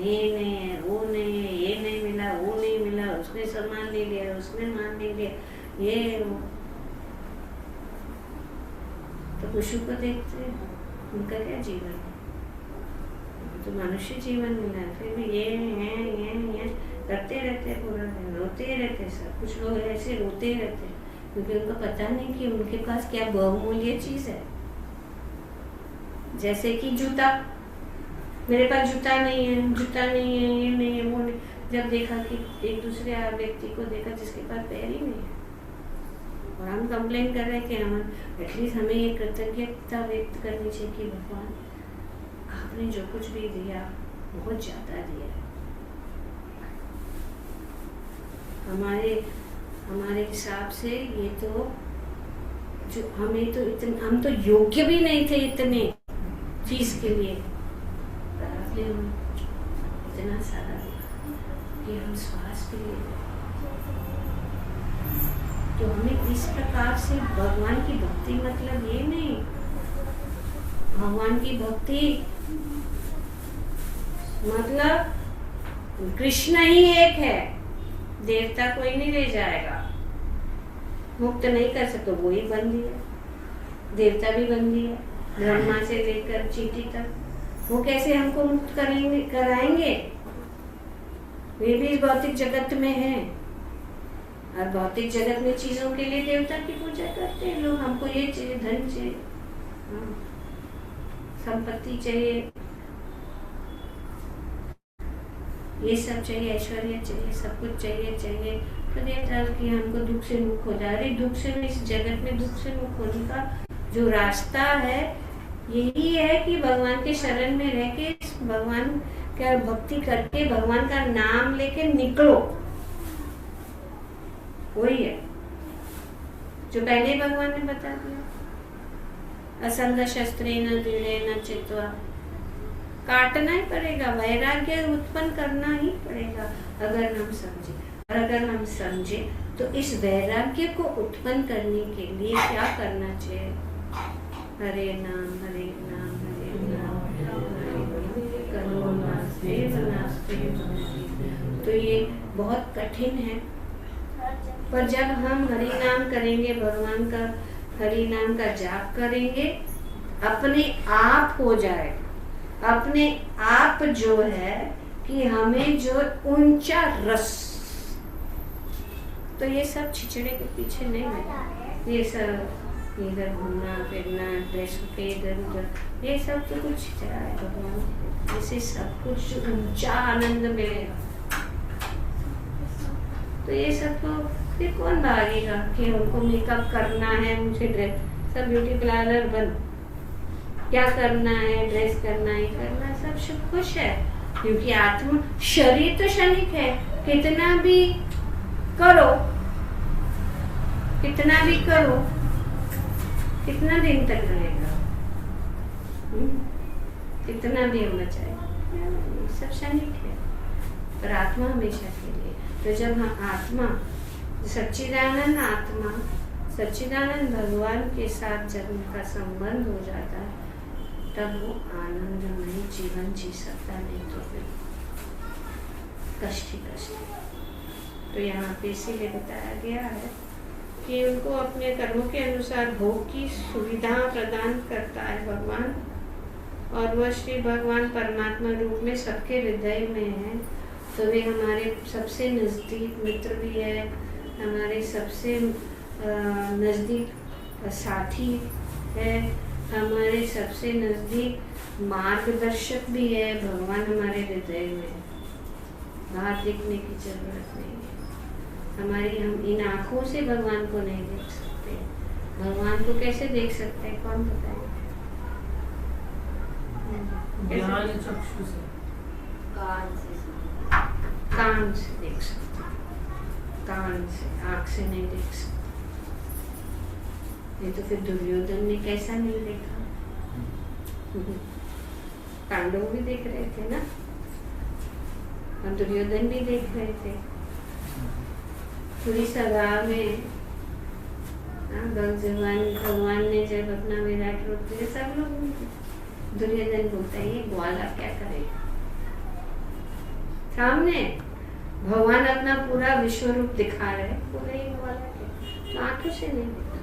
ये नहीं है, वो नहीं है, ये नहीं मिला, वो नहीं मिला, उसने सामान ले लिया, उसने मान ले लिया, ये वो। तो पशु को देखते हैं, उनका क्या जीवन है, तो मनुष्य जीवन मिला है, फिर भी ये करते रहते पूरा दिन, रोते रहते। सब कुछ लोग ऐसे रोते रहते क्योंकि उनको पता नहीं कि उनके पास क्या बहुमूल्य चीज है। जैसे कि जूता, मेरे पास जूता नहीं है, ये नहीं है, वो नहीं। जब देखा कि एक दूसरे व्यक्ति को देखा जिसके पास पैर ही नहीं है, और हम कंप्लेन कर रहे हैं कि हम एटलीस्ट हमें ये कृतज्ञता व्यक्त करनी चाहिए कि भगवान आपने जो कुछ भी दिया बहुत ज्यादा दिया है। हमारे हिसाब से ये तो जो हमें तो हम तो योग्य भी नहीं थे इतने चीज के लिए, पर आपने इतना सारा कि हम श्वास के लिए। तो हमें इस प्रकार से भगवान की भक्ति, मतलब ये नहीं, भगवान की भक्ति मतलब कृष्ण ही एक है, देवता कोई नहीं ले जाएगा। मुक्त नहीं कर सकते, वो ही बंदी है, देवता भी बंदी है, ब्रह्मा से लेकर चींटी तक। वो कैसे हमको मुक्त कराएंगे? वे भी इस भौतिक जगत में है, और भौतिक जगत में चीजों के लिए देवता की पूजा करते हैं लोग। हमको ये चाहिए, धन चाहिए, संपत्ति चाहिए, ये सब चाहिए, ऐश्वर्य चाहिए, सब कुछ चाहिए। तो देवता की हमको दुख से मुक्त हो जाए। दुख से, इस जगत में दुख से मुक्त होने का जो रास्ता है यही है कि भगवान के शरण में रह के, भगवान का भक्ति करके, भगवान का नाम लेके निकलो। वही है जो पहले भगवान ने बता दिया। असंग शस्त्रेण दृढ़ेन चित्वा, काटना ही पड़ेगा, वैराग्य उत्पन्न करना ही पड़ेगा अगर हम समझे। और अगर हम समझे तो इस वैराग्य को उत्पन्न करने के लिए क्या करना चाहिए? हरे नाम हरे नाम हरे नाम करो नास्ते नास्ते। तो ये बहुत कठिन है, पर जब हम हरि नाम करेंगे, भगवान का हरि नाम का जाप करेंगे, अपने आप हो जाएगा। अपने आप जो है कि हमें जो ऊंचा रस, तो ये सब छिछड़े के पीछे नहीं है। ये सब इधर घूमना फिरना, ड्रेस पे इधर उधर, ये सब तो कुछ छिछड़ा है भगवान। इसे सब कुछ ऊंचा आनंद मिलेगा। तो ये सब तो फिर कौन भागेगा कि उनको मेकअप करना है, मुझे ड्रेस, सब ब्यूटी पार्लर बंद, क्या करना है, ड्रेस करना है, करना, सब खुश है। क्योंकि आत्मा, शरीर तो क्षणिक है, कितना भी करो, कितना भी करो, कितना दिन तक रहेगा, कितना भी होना चाहिए, सब क्षणिक है, पर आत्मा हमेशा के लिए। तो जब हम आत्मा, सच्चिदानंद आत्मा, सच्चिदानंद भगवान के साथ जब उनका संबंध हो जाता है, तब वो आनंदमय जीवन जी सकता, नहीं तो फिर कष्ट ही कष्ट। तो यहाँ पे इसीलिए बताया गया है कि उनको अपने कर्मों के अनुसार भोग की सुविधा प्रदान करता है भगवान, और वह श्री भगवान परमात्मा रूप में सबके हृदय में है। तो वे हमारे सबसे नज़दीक मित्र भी है, हमारे सबसे नज़दीक साथी है, हमारे सबसे नज़दीक मार्गदर्शक भी है। भगवान हमारे हृदय में है, बाहर देखने की जरूरत नहीं है। हम इन आँखों से भगवान को नहीं देख सकते। भगवान को कैसे देख सकते हैं, कौन बताएगा? ज्ञान चक्षु से, कान से देख सकते, कान से, आँख से नहीं देख सकते। ये तो फिर दुर्योधन ने कैसा नहीं देखा? पांडव भी देख रहे थे ना, और दुर्योधन भी देख रहे थे। पूरी सभा में भगवान ने जब अपना विराट रूप दिया, सब लोग, दुर्योधन बोलता है ये ग्वाला क्या करेगा? सामने भगवान अपना पूरा विश्व रूप दिखा रहे, बोले ये ग्वाला क्या? तो आंखों से नहीं देखा।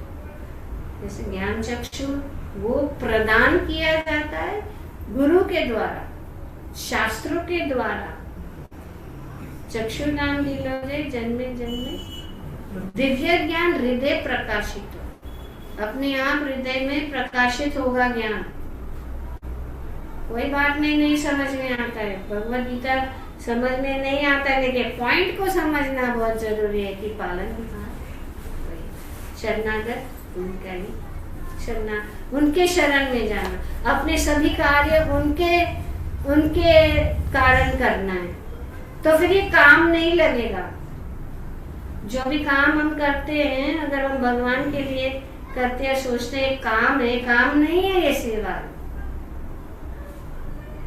जैसे ज्ञान चक्षु वो प्रदान किया जाता है गुरु के द्वारा, शास्त्रों के द्वारा। चक्षु नाम दिलोदे जन्मे जन्मे दिव्य ज्ञान हृदय प्रकाशित हो, अपने आप हृदय में प्रकाशित होगा ज्ञान। कोई बात नहीं समझ में आता है, भगवद गीता समझ में नहीं आता, लेकिन पॉइंट को समझना बहुत जरूरी है कि पालन शरणागत उनका ही उनके शरण में जाना, अपने सभी कार्य उनके कारण करना है। तो फिर ये काम नहीं लगेगा। जो भी काम हम करते हैं, अगर हम भगवान के लिए करते हैं, सोचते हैं काम है, काम नहीं है ये सेवा,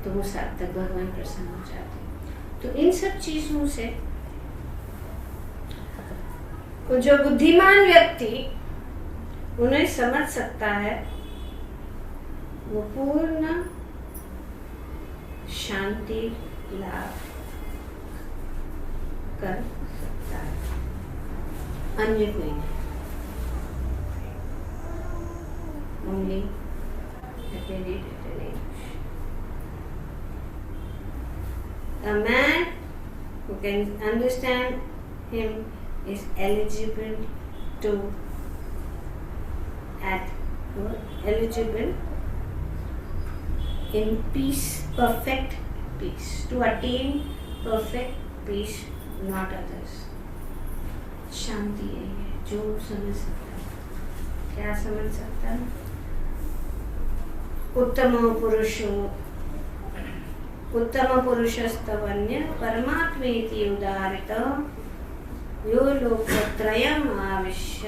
तो वो सार्थक भगवान प्रसन्न हो जाते हैं। तो इन सब चीजों से जो बुद्धिमान व्यक्ति उन्हें समझ सकता है, वो पूर्ण शांति लाभ कर सकता है, अन्य कोई नहीं। Only a man who can understand him is eligible in peace, perfect peace, to attain perfect peace, not others. शांति यही है जो समझ सकता है। क्या समझ सकता है? उत्तम पुरुषस्तवन्य परमात्मेति उदाहरित यो लोकत्रयम् आविश्य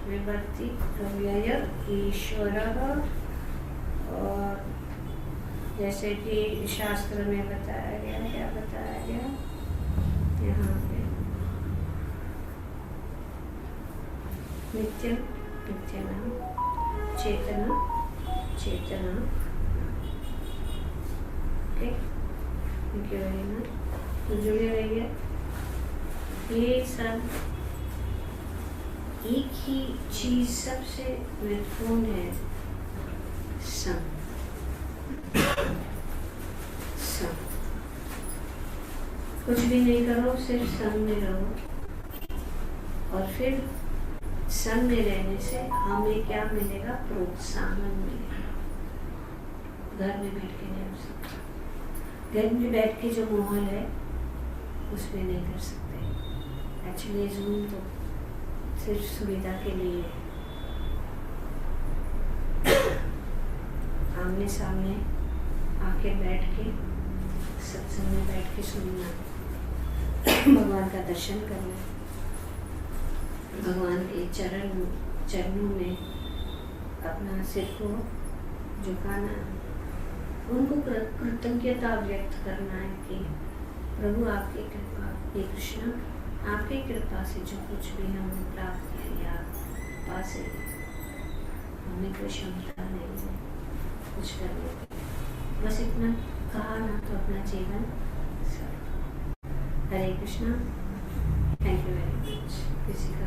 विभक्ति अव्यय ईश्वरः। और जैसे कि शास्त्र में बताया गया, क्या बताया गया यहाँ पे, नित्यम नित्यम चेतना चेतना। Okay, thank you very much. तो जुड़े रहिए। ये सब एक ही चीज सबसे महत्वपूर्ण है, सम। कुछ भी नहीं करो, सिर्फ सम में रहो, और फिर सम में रहने से हमें क्या मिलेगा? प्रोत्साहन मिलेगा। घर में बैठ के नहीं हो सकता। घर में बैठ के जो माहौल है उसमें नहीं कर सकते। एक्चुअली जूम तो सिर्फ सुविधा के लिए है। आमने सामने आके बैठ के सत्संग में बैठ के सुनना, भगवान का दर्शन करना, भगवान के चरणों में अपना सिर को झुकाना, उनको कृतज्ञता व्यक्त करना है कि प्रभु आपकी कृपा, हे कृष्ण आपकी कृपा से जो कुछ भी हमने प्राप्त किया पास है, हमें कोई क्षमता नहीं है कुछ करने की। बस इतना कहा ना तो अपना जीवन। हरे Krishna. Thank you very much. किसी का